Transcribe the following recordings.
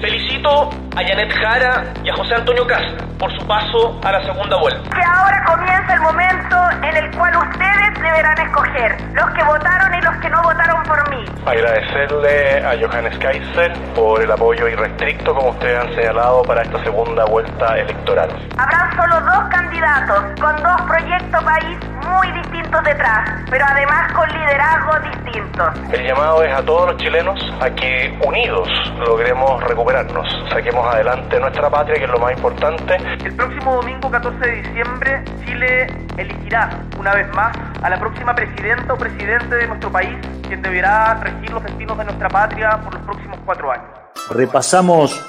Felicito a Janet Jara y a José Antonio Kast por su paso a la segunda vuelta. Que ahora comienza el momento en el cual ustedes deberán escoger, los que votaron y los que no votaron por mí. Agradecerle a Johannes Kaiser por el apoyo irrestricto, como ustedes han señalado, para esta segunda vuelta electoral. Habrán solo 2 candidatos con 2 proyectos país muy distintos detrás, pero además con liderazgos distintos. El llamado es a todos los chilenos a que unidos logremos recuperarnos, saquemos adelante nuestra patria, que es lo más importante. El próximo domingo 14 de diciembre, Chile elegirá una vez más a la próxima presidenta o presidente de nuestro país, quien deberá regir los destinos de nuestra patria por los próximos 4 años. Repasamos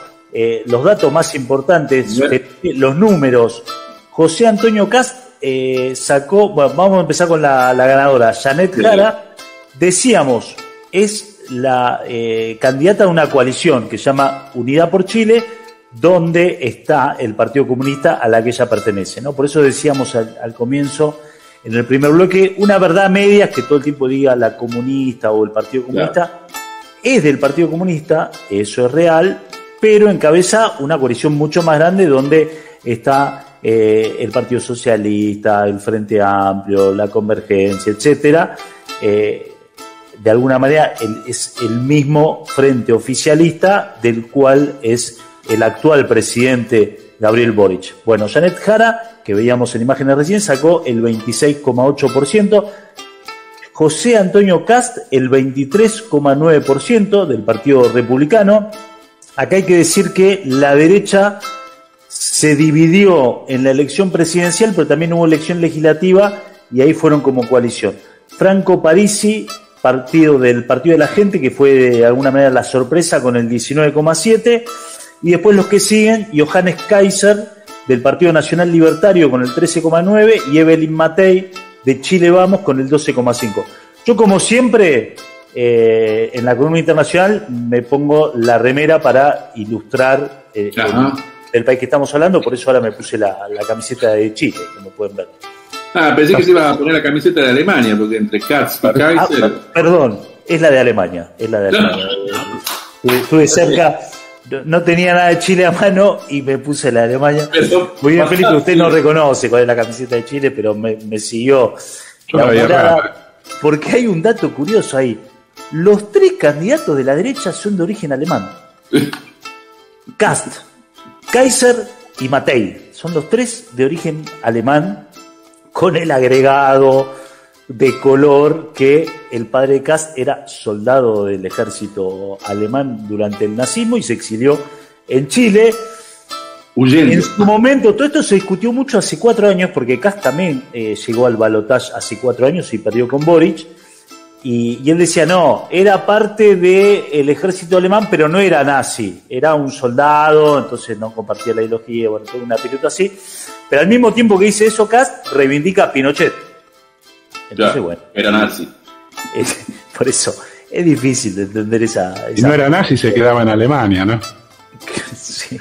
los datos más importantes, los números. José Antonio Kast sacó, bueno, vamos a empezar con la ganadora, Janet Jara. Decíamos, es la candidata de una coalición que se llama Unidad por Chile, donde está el Partido Comunista a la que ella pertenece, ¿no? Por eso decíamos al comienzo, en el primer bloque, una verdad media es que todo el tiempo diga la comunista o el Partido Comunista. Claro. Es del Partido Comunista, eso es real, pero encabeza una coalición mucho más grande donde está el Partido Socialista, el Frente Amplio, la Convergencia, etcétera. De alguna manera es el mismo frente oficialista del cual es el actual presidente Gabriel Boric. Bueno, Janet Jara, que veíamos en imágenes recién, sacó el 26,8%. José Antonio Kast, el 23,9% del Partido Republicano. Acá hay que decir que la derecha se dividió en la elección presidencial, pero también hubo elección legislativa y ahí fueron como coalición. Franco Parisi, del Partido de la Gente, que fue de alguna manera la sorpresa con el 19,7%, y después los que siguen, Johannes Kaiser del Partido Nacional Libertario con el 13,9% y Evelyn Matei de Chile Vamos con el 12,5%. Yo, como siempre, en la columna internacional me pongo la remera para ilustrar el país que estamos hablando, por eso ahora me puse la camiseta de Chile, como pueden ver. Pensé que se iba a poner la camiseta de Alemania, porque entre Kast y Kaiser... Perdón, es la de Alemania, Estuve cerca, no tenía nada de Chile a mano y me puse la de Alemania. Muy bien, Felipe, usted no reconoce cuál es la camiseta de Chile, pero me siguió la morada, porque hay un dato curioso ahí. Los 3 candidatos de la derecha son de origen alemán. Kast, Kaiser y Matei. Son los 3 de origen alemán, con el agregado de color que el padre de Kast era soldado del ejército alemán durante el nazismo y se exilió en Chile. Huyendo. En su momento, todo esto se discutió mucho hace 4 años, porque Kast también llegó al balotaje hace 4 años y perdió con Boric. Y él decía, no, era parte del ejército alemán, pero no era nazi, era un soldado, entonces no compartía la ideología, bueno, toda una pelota así. Pero al mismo tiempo que dice eso, Kast reivindica a Pinochet. Entonces, claro, bueno. Era nazi. Por eso, es difícil de entender esa... Y no era nazi, se quedaba en Alemania, ¿no? Sí.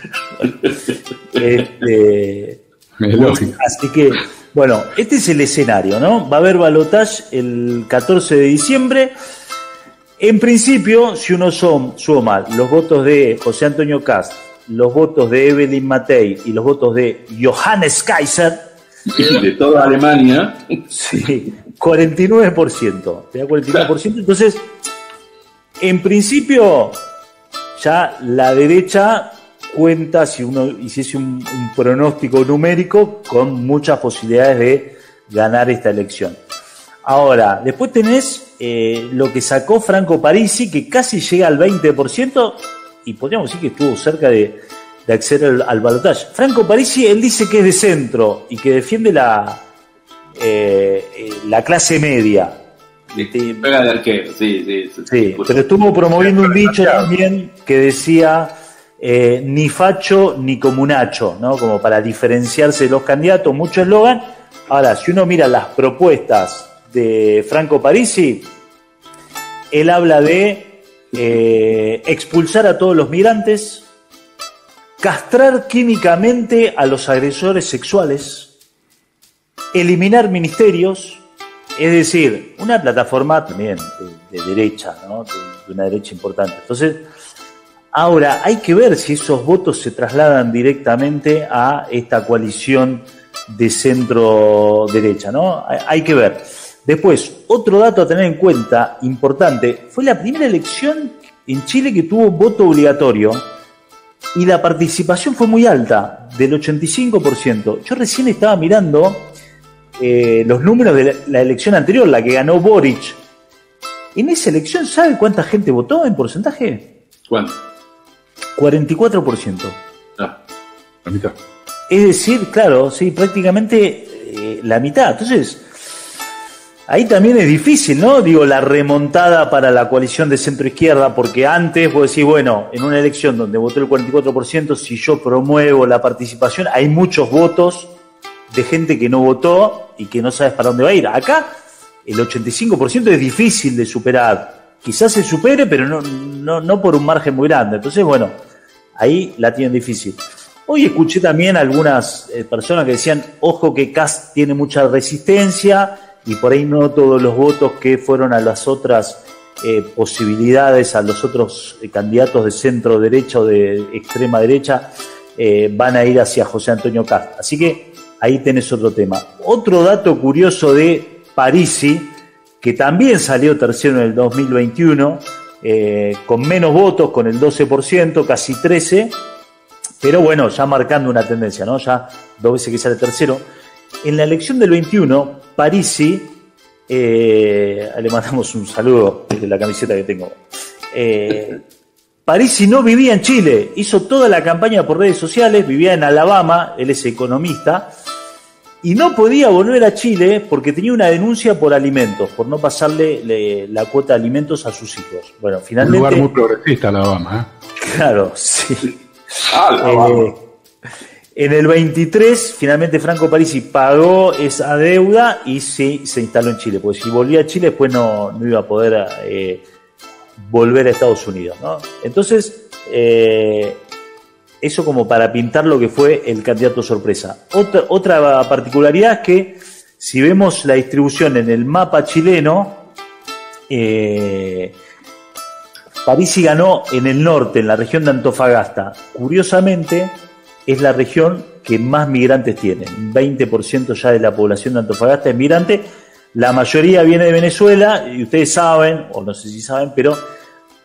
Es lógico. Así que... Bueno, este es el escenario, ¿no? Va a haber balotaje el 14 de diciembre. En principio, si uno suma los votos de José Antonio Kast, los votos de Evelyn Matei y los votos de Johannes Kaiser... De toda Alemania. Sí, 49%. Te da 49%. Entonces, en principio, ya la derecha... cuenta, si uno hiciese un pronóstico numérico, con muchas posibilidades de ganar esta elección. Ahora, después tenés lo que sacó Franco Parisi, que casi llega al 20%, y podríamos decir que estuvo cerca de acceder al balotaje. Franco Parisi, él dice que es de centro y que defiende la clase media. Juega de arquero, sí. Pero estuvo promoviendo un dicho también que decía... ni facho ni comunacho, ¿no? Como para diferenciarse de los candidatos, mucho eslogan. Ahora, si uno mira las propuestas de Franco Parisi, él habla de expulsar a todos los migrantes, castrar químicamente a los agresores sexuales, eliminar ministerios, es decir, una plataforma también de derecha, ¿no? De una derecha importante. Entonces, Ahora, hay que ver si esos votos se trasladan directamente a esta coalición de centro-derecha, ¿no? Hay que ver. Después, otro dato a tener en cuenta, importante, fue la primera elección en Chile que tuvo voto obligatorio y la participación fue muy alta, del 85%. Yo recién estaba mirando los números de la elección anterior, la que ganó Boric. En esa elección, ¿sabe cuánta gente votó en porcentaje? ¿Cuánto? 44%. La mitad. Es decir, claro, sí, prácticamente la mitad. Entonces, ahí también es difícil, ¿no? Digo, la remontada para la coalición de centro-izquierda, porque antes vos decís, bueno, en una elección donde votó el 44%, si yo promuevo la participación, hay muchos votos de gente que no votó y que no sabes para dónde va a ir. Acá, el 85% es difícil de superar. Quizás se supere, pero no por un margen muy grande. Entonces, bueno, ahí la tienen difícil. Hoy escuché también algunas personas que decían, ojo que Kast tiene mucha resistencia y por ahí no todos los votos que fueron a las otras posibilidades, a los otros candidatos de centro derecha o de extrema derecha, van a ir hacia José Antonio Kast. Así que ahí tenés otro tema. Otro dato curioso de Parisi, que también salió tercero en el 2021, con menos votos, con el 12%, casi 13%, pero bueno, ya marcando una tendencia, ¿no? Ya 2 veces que sale tercero. En la elección del 21, Parisi, le mandamos un saludo desde la camiseta que tengo. Parisi no vivía en Chile, hizo toda la campaña por redes sociales, vivía en Alabama, él es economista, y no podía volver a Chile porque tenía una denuncia por alimentos, por no pasarle la cuota de alimentos a sus hijos. Bueno, finalmente... Un lugar muy progresista, Alabama, ¿eh? Claro, sí. Alabama. En el 23, finalmente Franco Parisi pagó esa deuda y sí, se instaló en Chile, porque si volvía a Chile después no iba a poder volver a Estados Unidos, ¿no? Entonces, eso como para pintar lo que fue el candidato sorpresa. Otra particularidad es que si vemos la distribución en el mapa chileno, Parisi ganó en el norte, en la región de Antofagasta. Curiosamente, es la región que más migrantes tiene. 20% ya de la población de Antofagasta es migrante. La mayoría viene de Venezuela, y ustedes saben, o no sé si saben, pero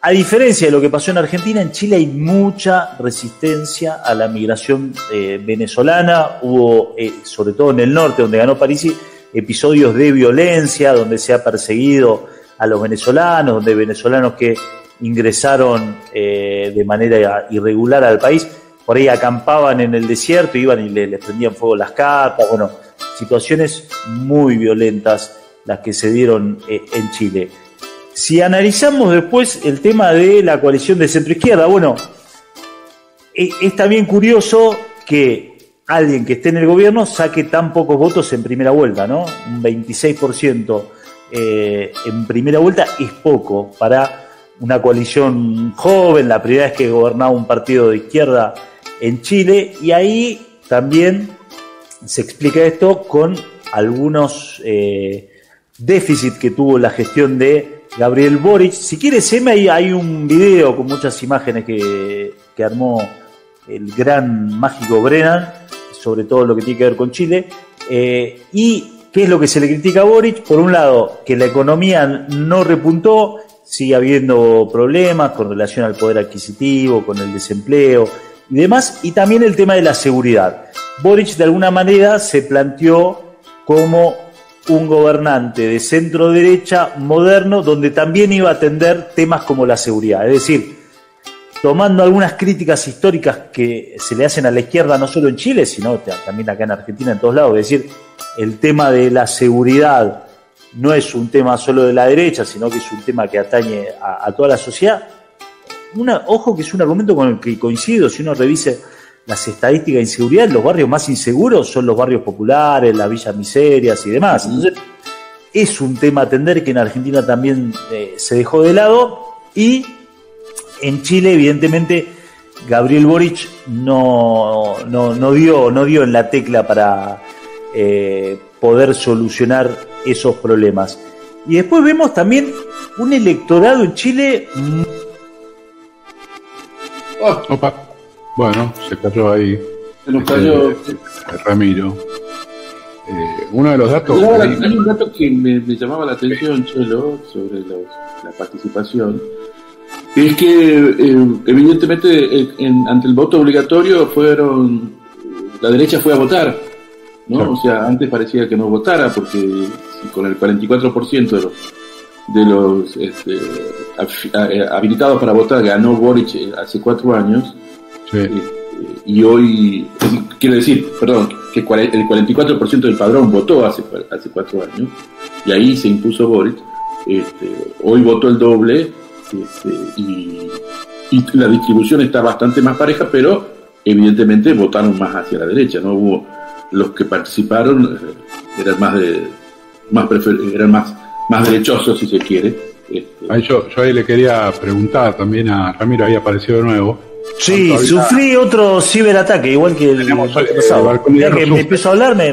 a diferencia de lo que pasó en Argentina, en Chile hay mucha resistencia a la migración venezolana. Hubo, sobre todo en el norte, donde ganó Parisi, episodios de violencia, donde se ha perseguido a los venezolanos, donde venezolanos que ingresaron de manera irregular al país, por ahí acampaban en el desierto, iban y les prendían fuego las carpas. Bueno, situaciones muy violentas las que se dieron en Chile. Si analizamos después el tema de la coalición de centroizquierda, bueno, es también curioso que alguien que esté en el gobierno saque tan pocos votos en primera vuelta, ¿no? Un 26% en primera vuelta es poco para una coalición joven, la primera vez que gobernaba un partido de izquierda en Chile, y ahí también se explica esto con algunos déficits que tuvo la gestión de Gabriel Boric. Si quieres, hay un video con muchas imágenes que armó el gran mágico Brennan sobre todo lo que tiene que ver con Chile. ¿Y qué es lo que se le critica a Boric? Por un lado, que la economía no repuntó, sigue habiendo problemas con relación al poder adquisitivo, con el desempleo y demás, y también el tema de la seguridad. Boric de alguna manera se planteó como un gobernante de centro derecha moderno, donde también iba a atender temas como la seguridad, es decir, tomando algunas críticas históricas que se le hacen a la izquierda no solo en Chile, sino también acá en Argentina, en todos lados, es decir, el tema de la seguridad no es un tema solo de la derecha, sino que es un tema que atañe a toda la sociedad. Ojo que es un argumento con el que coincido. Si uno revise las estadísticas de inseguridad, los barrios más inseguros son los barrios populares, las villas miserias y demás. Entonces, es un tema a atender que en Argentina también se dejó de lado, y en Chile, evidentemente, Gabriel Boric no dio en la tecla para poder solucionar esos problemas. Y después vemos también un electorado en Chile Opa. Bueno, se cayó ahí. Se nos cayó. Ramiro. Uno de los datos. Hay un dato que me llamaba la atención, Chelo, sobre la participación. Es que, evidentemente, ante el voto obligatorio la derecha fue a votar, ¿no? Claro. O sea, antes parecía que no votara, porque si con el 44% de los habilitados para votar ganó Boric hace 4 años, sí. Y hoy, quiero decir, perdón, que el 44% del padrón votó hace 4 años, y ahí se impuso Boric. Hoy votó el doble, y la distribución está bastante más pareja, pero evidentemente votaron más hacia la derecha, ¿no? Hubo los que participaron eran más derechosos, si se quiere. Yo ahí le quería preguntar también a Ramiro, ahí apareció de nuevo. Sí, sufrí otro ciberataque, igual que el pasado. Ya que me empiezo a hablar, me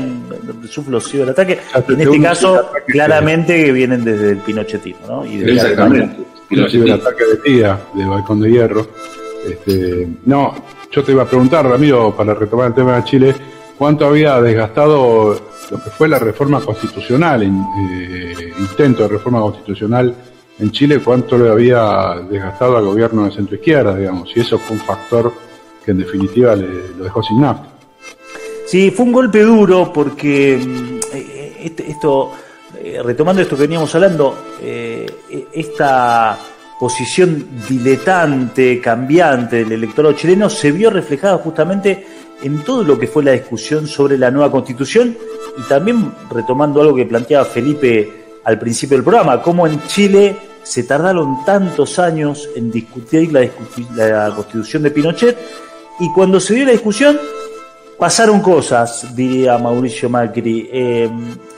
sufro ciberataques. En este caso, claramente que vienen desde el pinochetismo, ¿no? Y desde exactamente. El ciberataque de tía, de Balcón de Hierro. No, yo te iba a preguntar, Ramiro, para retomar el tema de Chile, ¿cuánto había desgastado lo que fue la reforma constitucional, intento de reforma constitucional en Chile, cuánto le había desgastado al gobierno de centroizquierda, digamos, y eso fue un factor que en definitiva lo dejó sin nafta? Sí, fue un golpe duro porque retomando esto que veníamos hablando, esta posición diletante, cambiante del electorado chileno se vio reflejada justamente en todo lo que fue la discusión sobre la nueva Constitución, y también retomando algo que planteaba Felipe al principio del programa, cómo en Chile se tardaron tantos años en discutir la Constitución de Pinochet, y cuando se dio la discusión pasaron cosas, diría Mauricio Macri.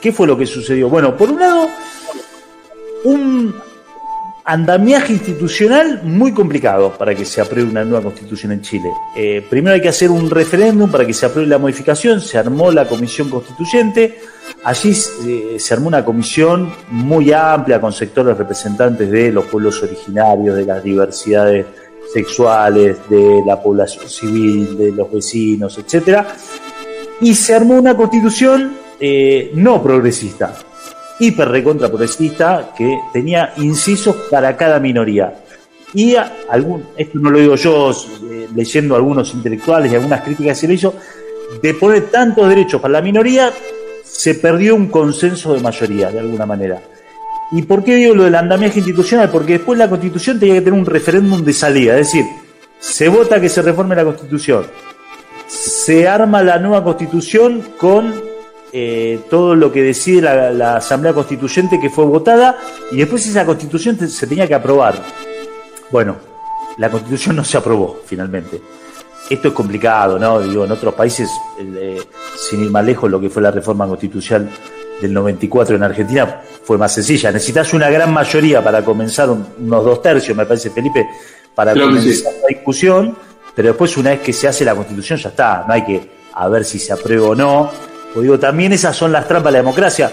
¿Qué fue lo que sucedió? Bueno, por un lado, un andamiaje institucional muy complicado para que se apruebe una nueva Constitución en Chile. Primero hay que hacer un referéndum para que se apruebe la modificación, se armó la Comisión Constituyente, allí se armó una comisión muy amplia con sectores representantes de los pueblos originarios, de las diversidades sexuales, de la población civil, de los vecinos, etcétera, y se armó una Constitución no progresista, hiper recontra progresista, que tenía incisos para cada minoría. Y esto no lo digo yo, leyendo a algunos intelectuales y algunas críticas que se le hizo, de poner tantos derechos para la minoría, se perdió un consenso de mayoría, de alguna manera. ¿Y por qué digo lo del andamiaje institucional? Porque después la Constitución tenía que tener un referéndum de salida, es decir, se vota que se reforme la Constitución, se arma la nueva Constitución con todo lo que decide la Asamblea Constituyente que fue votada, y después esa Constitución se tenía que aprobar. Bueno, la Constitución no se aprobó finalmente. Esto es complicado, ¿no? Digo, en otros países, sin ir más lejos, lo que fue la reforma constitucional del 94 en Argentina fue más sencilla. Necesitas una gran mayoría para comenzar, unos 2/3, me parece, Felipe, para comenzar la discusión, pero después, una vez que se hace la Constitución, ya está. No hay que a ver si se aprueba o no. Pues digo, también esas son las trampas de la democracia.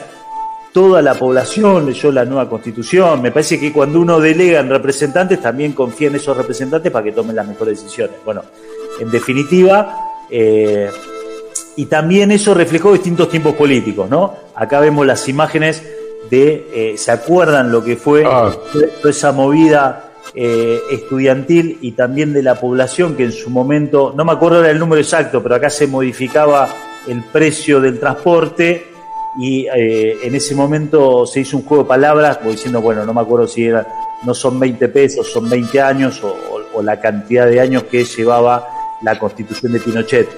Toda la población leyó la nueva Constitución. Me parece que cuando uno delega en representantes, también confía en esos representantes para que tomen las mejores decisiones. Bueno, en definitiva, y también eso reflejó distintos tiempos políticos, ¿no? Acá vemos las imágenes ¿se acuerdan lo que fue toda esa movida estudiantil y también de la población que en su momento, no me acuerdo el número exacto, pero acá se modificaba el precio del transporte y en ese momento se hizo un juego de palabras, como diciendo, bueno, no me acuerdo si no son 20 pesos, son 20 años o la cantidad de años que llevaba la Constitución de Pinochet,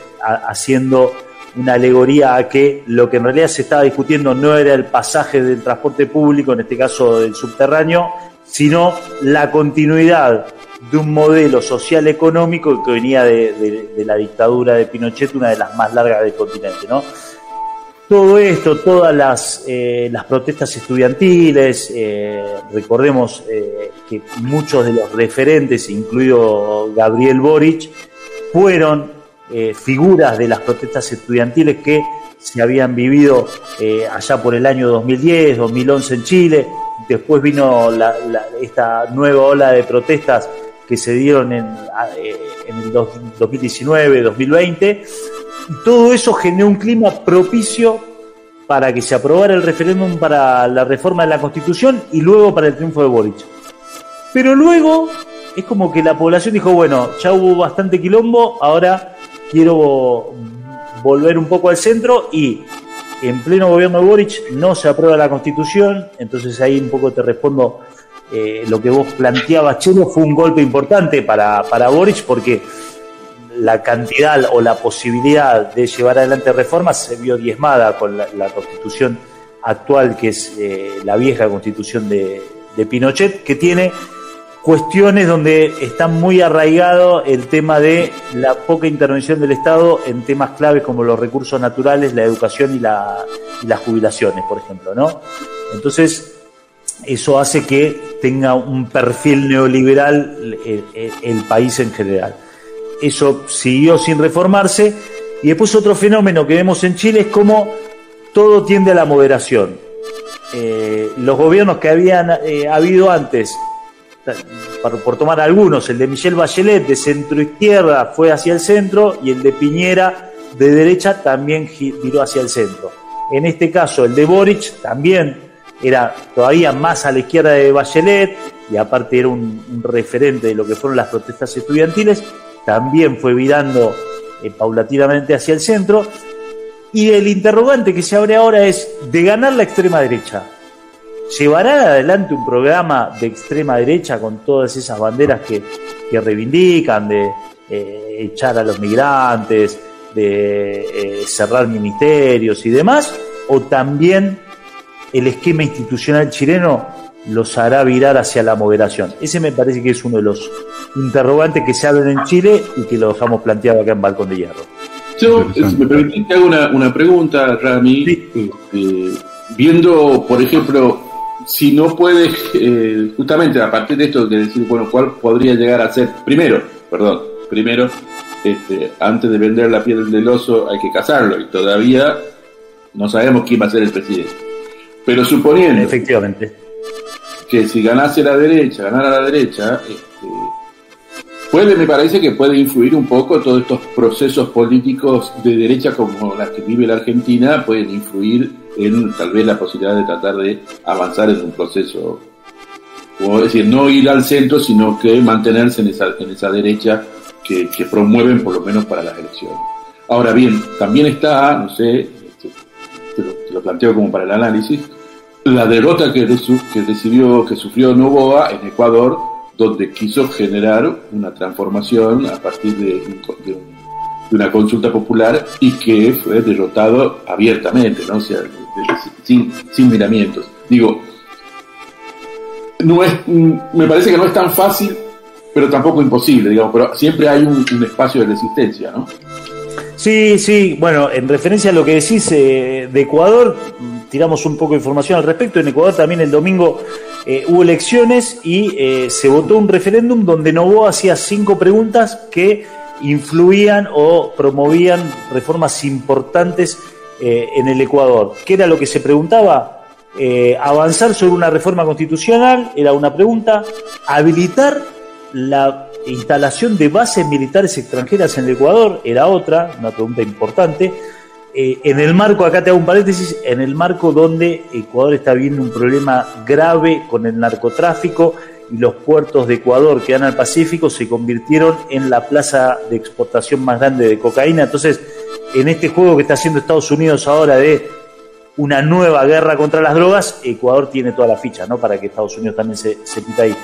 haciendo una alegoría a que lo que en realidad se estaba discutiendo no era el pasaje del transporte público, en este caso del subterráneo, sino la continuidad de un modelo social económico que venía de la dictadura de Pinochet, una de las más largas del continente, ¿no? Todo esto, todas las protestas estudiantiles, recordemos que muchos de los referentes, incluido Gabriel Boric, fueron figuras de las protestas estudiantiles que se habían vivido allá por el año 2010, 2011 en Chile. Después vino esta nueva ola de protestas que se dieron en el 2019, 2020, y todo eso generó un clima propicio para que se aprobara el referéndum para la reforma de la Constitución y luego para el triunfo de Boric. Pero luego es como que la población dijo, bueno, ya hubo bastante quilombo, ahora quiero volver un poco al centro, y en pleno gobierno de Boric no se aprueba la Constitución. Entonces ahí un poco te respondo lo que vos planteabas, Chelo. Fue un golpe importante para Boric, porque la cantidad o la posibilidad de llevar adelante reformas se vio diezmada con la Constitución actual, que es la vieja Constitución de Pinochet, que tiene cuestiones donde está muy arraigado el tema de la poca intervención del Estado en temas claves como los recursos naturales, la educación y las jubilaciones, por ejemplo, ¿no? Entonces, eso hace que tenga un perfil neoliberal el país en general. Eso siguió sin reformarse, y después otro fenómeno que vemos en Chile es como todo tiende a la moderación. Los gobiernos que habían habido antes, por tomar algunos, el de Michelle Bachelet de centro izquierda fue hacia el centro, y el de Piñera de derecha también viró hacia el centro. En este caso el de Boric también era todavía más a la izquierda de Bachelet, y aparte era un referente de lo que fueron las protestas estudiantiles, también fue virando paulatinamente hacia el centro. Y el interrogante que se abre ahora es, de ganar la extrema derecha, ¿llevará adelante un programa de extrema derecha con todas esas banderas que reivindican, de echar a los migrantes, de cerrar ministerios y demás? ¿O también el esquema institucional chileno los hará virar hacia la moderación? Ese me parece que es uno de los interrogantes que se abren en Chile y que lo dejamos planteado acá en Balcón de Hierro. Yo, si me permitís, te hago una pregunta, Rami. Sí. Viendo, por ejemplo, si no puedes, justamente a partir de esto, de decir, bueno, ¿cuál podría llegar a ser? Primero, antes de vender la piel del oso hay que cazarlo, y todavía no sabemos quién va a ser el presidente. Pero suponiendo, efectivamente, que si ganara la derecha, me parece que puede influir un poco todos estos procesos políticos de derecha como las que vive la Argentina, pueden influir en tal vez la posibilidad de tratar de avanzar en un proceso, o es decir, no ir al centro, sino que mantenerse en esa derecha que promueven por lo menos para las elecciones. Ahora bien, también está, no sé, te lo planteo como para el análisis, la derrota que sufrió Noboa en Ecuador, donde quiso generar una transformación a partir de una consulta popular, y que fue derrotado abiertamente, ¿no? O sea, sin miramientos. Digo, me parece que no es tan fácil, pero tampoco imposible, digamos, pero siempre hay un espacio de resistencia, ¿no? Sí, bueno, en referencia a lo que decís de Ecuador, tiramos un poco de información al respecto. En Ecuador también el domingo hubo elecciones y se votó un referéndum donde Noboa hacía 5 preguntas que influían o promovían reformas importantes en el Ecuador. ¿Qué era lo que se preguntaba? Avanzar sobre una reforma constitucional era una pregunta, habilitar la instalación de bases militares extranjeras en el Ecuador era otra, una pregunta importante. En el marco, acá te hago un paréntesis, en el marco donde Ecuador está viendo un problema grave con el narcotráfico, y los puertos de Ecuador que dan al Pacífico se convirtieron en la plaza de exportación más grande de cocaína. Entonces, en este juego que está haciendo Estados Unidos ahora de una nueva guerra contra las drogas, Ecuador tiene toda la ficha, ¿no?, para que Estados Unidos también se pita ahí.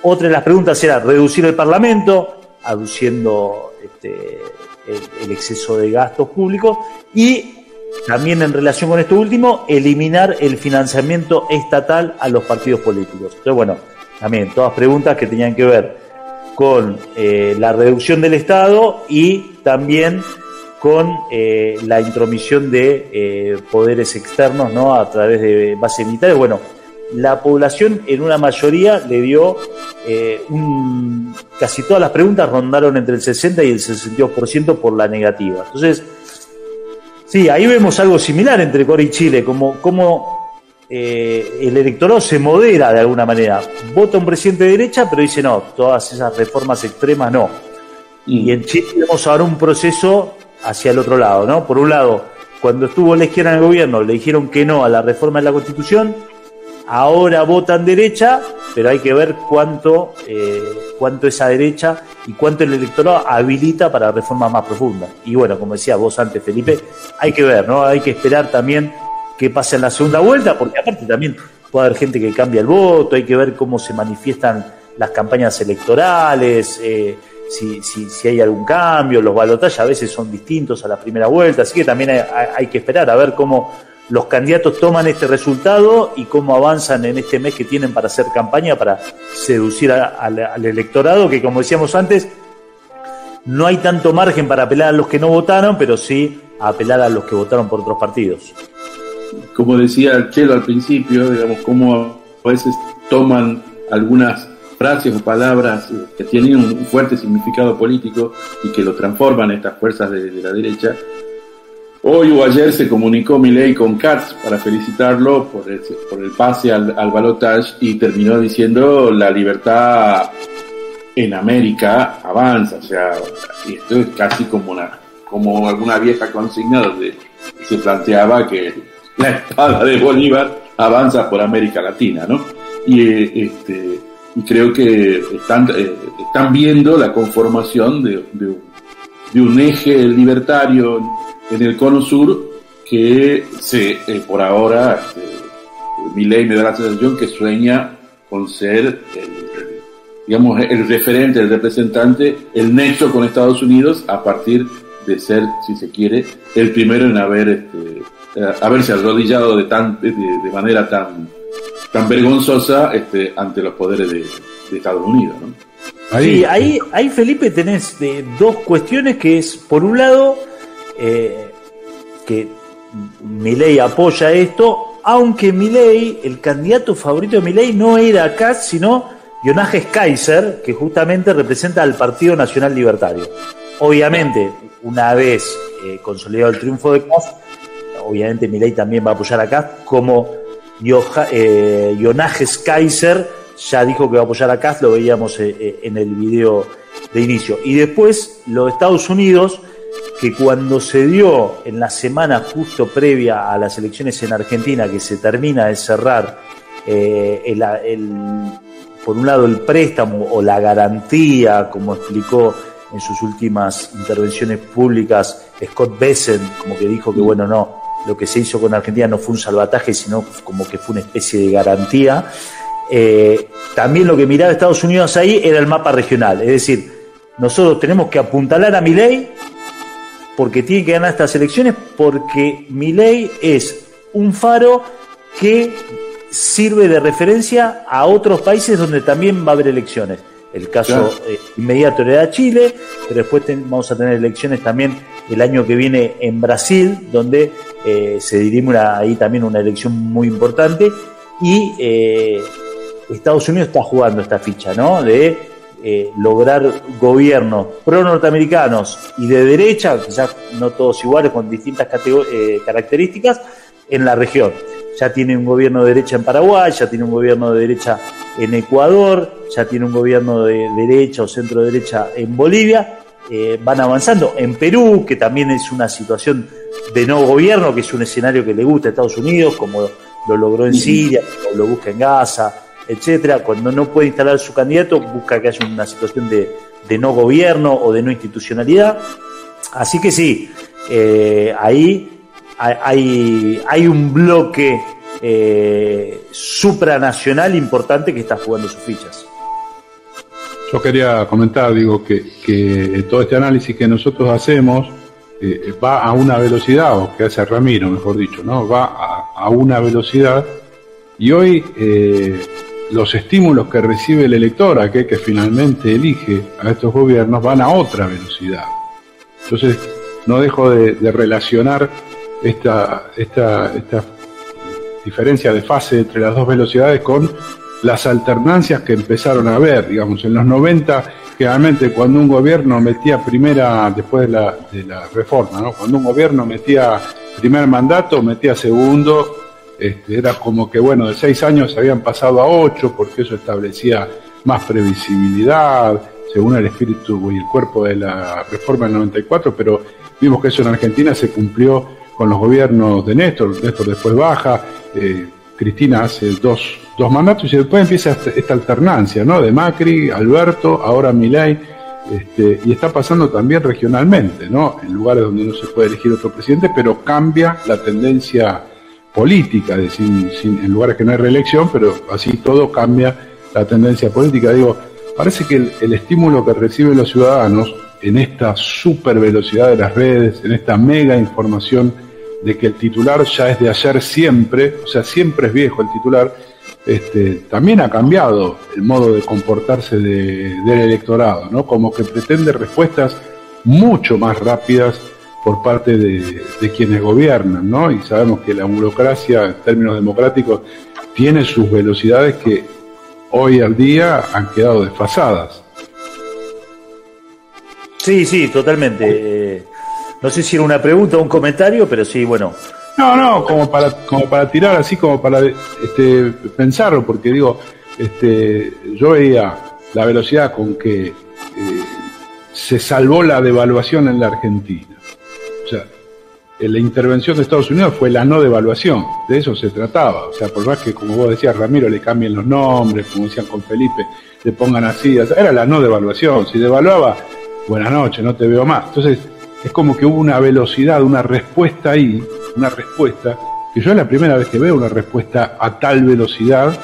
Otra de las preguntas era reducir el Parlamento, aduciendo el exceso de gastos públicos, y también en relación con esto último, eliminar el financiamiento estatal a los partidos políticos. Entonces, bueno, también todas preguntas que tenían que ver con la reducción del Estado y también con la intromisión de poderes externos, ¿no?, a través de bases militares. Bueno, la población en una mayoría le dio casi todas las preguntas rondaron entre el 60 y el 62% por la negativa. Entonces, sí, ahí vemos algo similar entre Ecuador y Chile, como el electorado se modera de alguna manera. Vota un presidente de derecha, pero dice no, todas esas reformas extremas no. Y en Chile tenemos ahora un proceso hacia el otro lado, ¿no? Por un lado, cuando estuvo la izquierda en el gobierno, le dijeron que no a la reforma de la Constitución. Ahora votan derecha, pero hay que ver cuánto esa derecha y cuánto el electorado habilita para reformas más profundas. Y bueno, como decía vos antes, Felipe, hay que ver, ¿no? Hay que esperar también qué pasa en la segunda vuelta, porque aparte también puede haber gente que cambia el voto, hay que ver cómo se manifiestan las campañas electorales, si hay algún cambio, los balotajes a veces son distintos a la primera vuelta, así que también hay que esperar a ver cómo los candidatos toman este resultado y cómo avanzan en este mes que tienen para hacer campaña, para seducir al electorado, que como decíamos antes, no hay tanto margen para apelar a los que no votaron, pero sí a apelar a los que votaron por otros partidos. Como decía Chelo al principio, digamos, cómo a veces toman algunas frases o palabras que tienen un fuerte significado político y que lo transforman estas fuerzas de la derecha. Hoy o ayer se comunicó Milei con Katz para felicitarlo por el pase al balotaje y terminó diciendo la libertad en América avanza, o sea, y esto es casi como alguna vieja consigna donde se planteaba que la espada de Bolívar avanza por América Latina, ¿no? Y creo que están viendo la conformación de un eje libertario en el cono sur que por ahora Milei me da la sensación que sueña con ser el referente, el representante, el nexo con Estados Unidos a partir de ser, si se quiere, el primero en haberse arrodillado de manera tan vergonzosa ante los poderes de Estados Unidos, ¿no? Ahí Felipe, tenés dos cuestiones, que es, por un lado, que Milei apoya esto, aunque Milei, el candidato favorito de Milei no era Katz, sino Jonajes Kaiser, que justamente representa al Partido Nacional Libertario. Obviamente, una vez consolidado el triunfo de Katz, obviamente Milei también va a apoyar a Katz, como Jonajes Kaiser ya dijo que va a apoyar a Katz, lo veíamos en el video de inicio. Y después, los Estados Unidos, que cuando se dio en la semana justo previa a las elecciones en Argentina, que se termina de cerrar por un lado el préstamo o la garantía, como explicó en sus últimas intervenciones públicas Scott Bessent, como que dijo que bueno, no, lo que se hizo con Argentina no fue un salvataje, sino como que fue una especie de garantía. También lo que miraba Estados Unidos ahí era el mapa regional, es decir, nosotros tenemos que apuntalar a Milei porque tiene que ganar estas elecciones, porque Milei es un faro que sirve de referencia a otros países donde también va a haber elecciones. El caso inmediato era Chile, pero después vamos a tener elecciones también el año que viene en Brasil, donde se dirime ahí también una elección muy importante, y Estados Unidos está jugando esta ficha, ¿no? De lograr gobiernos pro-norteamericanos y de derecha, quizás no todos iguales, con distintas características, en la región. Ya tiene un gobierno de derecha en Paraguay, ya tiene un gobierno de derecha en Ecuador, ya tiene un gobierno de derecha o centro derecha en Bolivia, van avanzando. En Perú, que también es una situación de no gobierno, que es un escenario que le gusta a Estados Unidos, como lo logró en Siria, como lo busca en Gaza, etcétera. Cuando no puede instalar su candidato, busca que haya una situación de no gobierno o de no institucionalidad. Así que sí, ahí hay un bloque supranacional importante que está jugando sus fichas. Yo quería comentar, digo, que todo este análisis que nosotros hacemos va a una velocidad, o que hace Ramiro, mejor dicho, ¿no? Va a una velocidad, y hoy los estímulos que recibe el elector, aquel que finalmente elige a estos gobiernos, van a otra velocidad. Entonces, no dejo de relacionar esta diferencia de fase entre las dos velocidades con las alternancias que empezaron a haber, digamos, en los 90, generalmente cuando un gobierno metía primera, después de la reforma, ¿no? Cuando un gobierno metía primer mandato, metía segundo, era como que, bueno, de 6 años se habían pasado a 8, porque eso establecía más previsibilidad, según el espíritu y el cuerpo de la reforma del 94, pero vimos que eso en Argentina se cumplió con los gobiernos de Néstor después baja, Cristina hace dos mandatos y después empieza esta alternancia, ¿no? De Macri, Alberto, ahora Milei, y está pasando también regionalmente, ¿no? En lugares donde no se puede elegir otro presidente, pero cambia la tendencia política, es decir, en lugares que no hay reelección, pero así todo cambia la tendencia política. Digo, parece que el estímulo que reciben los ciudadanos en esta super velocidad de las redes, en esta mega información de que el titular ya es de ayer siempre, o sea, siempre es viejo el titular, también ha cambiado el modo de comportarse del electorado, ¿no? Como que pretende respuestas mucho más rápidas por parte de quienes gobiernan, ¿no? Y sabemos que la burocracia, en términos democráticos, tiene sus velocidades que hoy al día han quedado desfasadas. Sí, totalmente. No sé si era una pregunta o un comentario, pero sí, bueno. No, como para tirar así, como para pensarlo, porque digo, yo veía la velocidad con que se salvó la devaluación en la Argentina. O sea, la intervención de Estados Unidos fue la no devaluación, de eso se trataba. O sea, por más que, como vos decías, Ramiro, le cambien los nombres, como decían con Felipe, le pongan así, o sea, era la no devaluación. Si devaluaba, buenas noches, no te veo más. Entonces, es como que hubo una velocidad, una respuesta ahí, una respuesta, que yo es la primera vez que veo una respuesta a tal velocidad,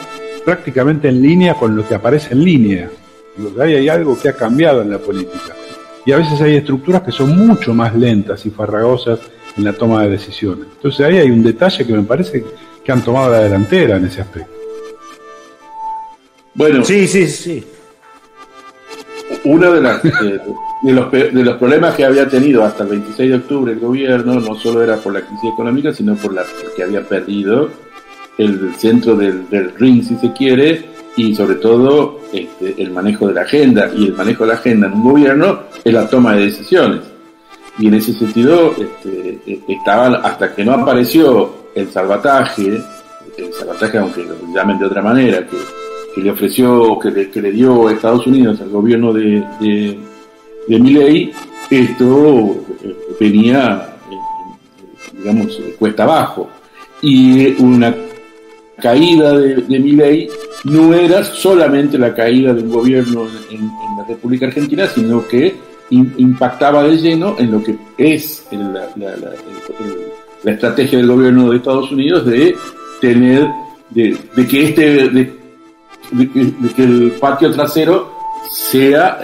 prácticamente en línea con lo que aparece en línea. Ahí hay algo que ha cambiado en la política. Y a veces hay estructuras que son mucho más lentas y farragosas en la toma de decisiones. Entonces ahí hay un detalle que me parece que han tomado la delantera en ese aspecto. Bueno, sí. Uno de los problemas que había tenido hasta el 26 de octubre el gobierno no solo era por la crisis económica, sino porque había perdido el centro del ring, si se quiere, y sobre todo el manejo de la agenda. Y el manejo de la agenda en un gobierno es la toma de decisiones. Y en ese sentido estaban, hasta que no apareció el salvataje aunque lo llamen de otra manera, que le ofreció, que le dio Estados Unidos al gobierno de Milei, esto venía, digamos, cuesta abajo. Y una caída de Milei no era solamente la caída de un gobierno en la República Argentina, sino que impactaba de lleno en lo que es la estrategia del gobierno de Estados Unidos de tener, de que el patio trasero sea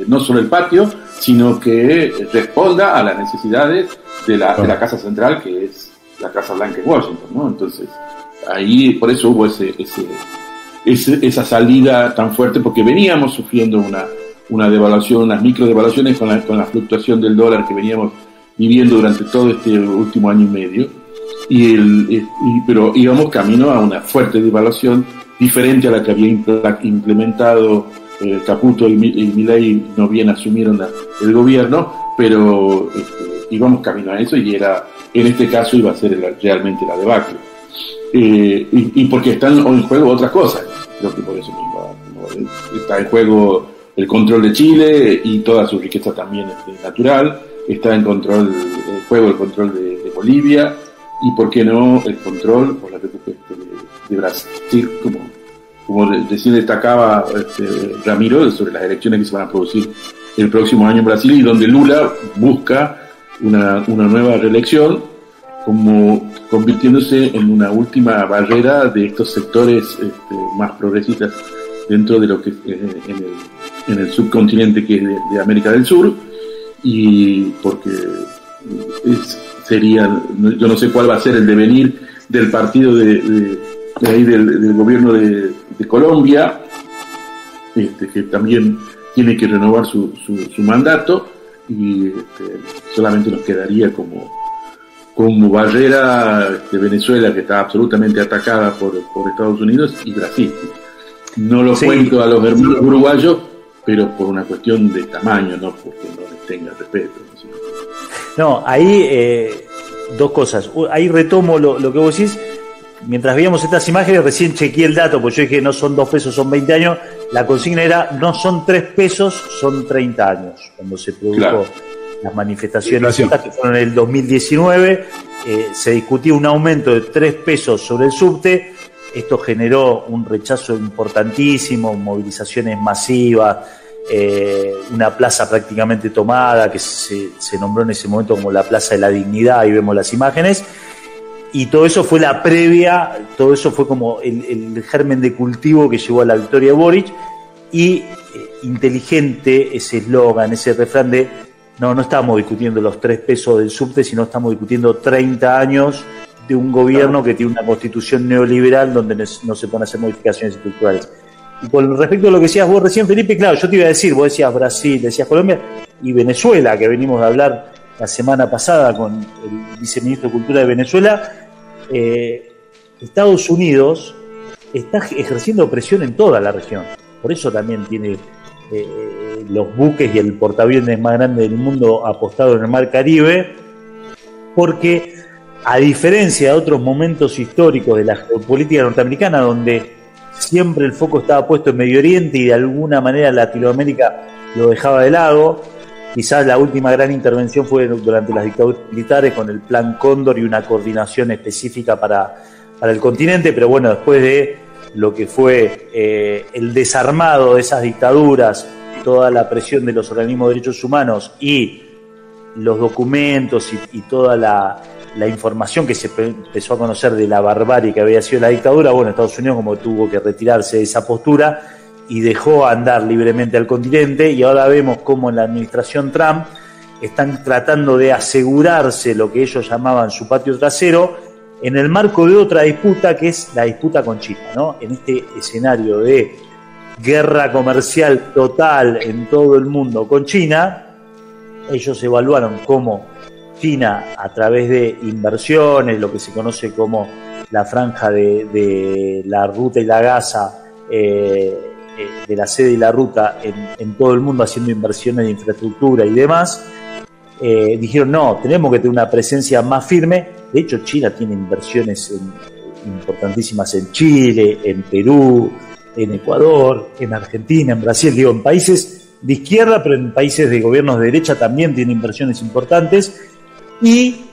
no solo el patio, sino que responda a las necesidades de la Casa Central, que es la Casa Blanca en Washington, ¿no? Entonces, ahí por eso hubo esa salida tan fuerte, porque veníamos sufriendo una devaluación, unas micro devaluaciones con la fluctuación del dólar que veníamos viviendo durante todo este último año y medio, pero íbamos camino a una fuerte devaluación diferente a la que había implementado Caputo y Milei, no bien asumieron el gobierno, pero íbamos camino a eso, y en este caso iba a ser realmente la debacle. Y porque están en juego otras cosas, creo que por eso mismo está en juego el control de Chile y toda su riqueza también natural, está en juego el control de Bolivia, y por qué no el control por la República de Brasil, como recién destacaba Ramiro, sobre las elecciones que se van a producir el próximo año en Brasil, y donde Lula busca una nueva reelección, como convirtiéndose en una última barrera de estos sectores más progresistas dentro de lo que en el subcontinente que es de América del Sur, y porque yo no sé cuál va a ser el devenir del partido de ahí del gobierno de Colombia, que también tiene que renovar su mandato, y solamente nos quedaría como barrera de Venezuela, que está absolutamente atacada por Estados Unidos, y Brasil. No lo cuento a los hermanos uruguayos, pero por una cuestión de tamaño, no porque no les tenga respeto. No, ahí dos cosas. Ahí retomo lo que vos decís. mientras veíamos estas imágenes, recién chequeé el dato, porque yo dije no son 2 pesos, son 20 años. La consigna era no son 3 pesos, son 30 años, cuando se produjo las manifestaciones que fueron en el 2019. Se discutía un aumento de 3 pesos sobre el subte. Esto generó un rechazo importantísimo, movilizaciones masivas, una plaza prácticamente tomada, que se nombró en ese momento como la Plaza de la Dignidad, ahí vemos las imágenes. Y todo eso fue la previa, todo eso fue como el germen de cultivo que llevó a la victoria de Boric. Y inteligente ese eslogan, ese refrán de no estamos discutiendo los 3 pesos del subte, sino estamos discutiendo 30 años de un gobierno que tiene una constitución neoliberal donde no se pueden hacer modificaciones estructurales. Y con respecto a lo que decías vos recién, Felipe, claro, yo te iba a decir, vos decías Brasil, decías Colombia y Venezuela, que venimos de hablar la semana pasada con el viceministro de Cultura de Venezuela. Estados Unidos está ejerciendo presión en toda la región. Por eso también tiene los buques y el portaaviones más grande del mundo apostado en el Mar Caribe, porque a diferencia de otros momentos históricos de la geopolítica norteamericana, donde siempre el foco estaba puesto en Medio Oriente y de alguna manera Latinoamérica lo dejaba de lado, quizás la última gran intervención fue durante las dictaduras militares con el Plan Cóndor y una coordinación específica para el continente, pero bueno, después de lo que fue el desarmado de esas dictaduras, toda la presión de los organismos de derechos humanos y los documentos y toda la información que se empezó a conocer de la barbarie que había sido la dictadura, bueno, Estados Unidos como tuvo que retirarse de esa postura y dejó andar libremente al continente, y ahora vemos cómo en la administración Trump están tratando de asegurarse lo que ellos llamaban su patio trasero en el marco de otra disputa, que es la disputa con China, ¿no? En este escenario de guerra comercial total en todo el mundo con China, ellos evaluaron cómo China, a través de inversiones, lo que se conoce como la franja de la ruta y la Gaza, de la sede y la ruta en todo el mundo, haciendo inversiones de infraestructura y demás, dijeron no, tenemos que tener una presencia más firme. De hecho, China tiene inversiones importantísimas en Chile, en Perú, en Ecuador, en Argentina, en Brasil, digo, en países de izquierda, pero en países de gobiernos de derecha también tiene inversiones importantes. Y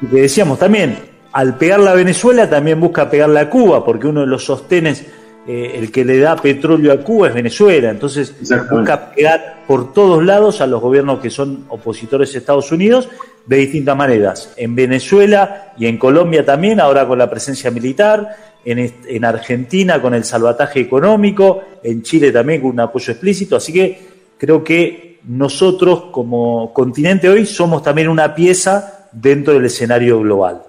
lo que decíamos también, al pegarla a Venezuela también busca pegarla a Cuba, porque uno de los sostenes, el que le da petróleo a Cuba es Venezuela. Entonces busca pegar por todos lados a los gobiernos que son opositores a Estados Unidos de distintas maneras. En Venezuela y en Colombia también, ahora con la presencia militar, en Argentina con el salvataje económico, en Chile también con un apoyo explícito. Así que creo que nosotros como continente hoy somos también una pieza dentro del escenario global.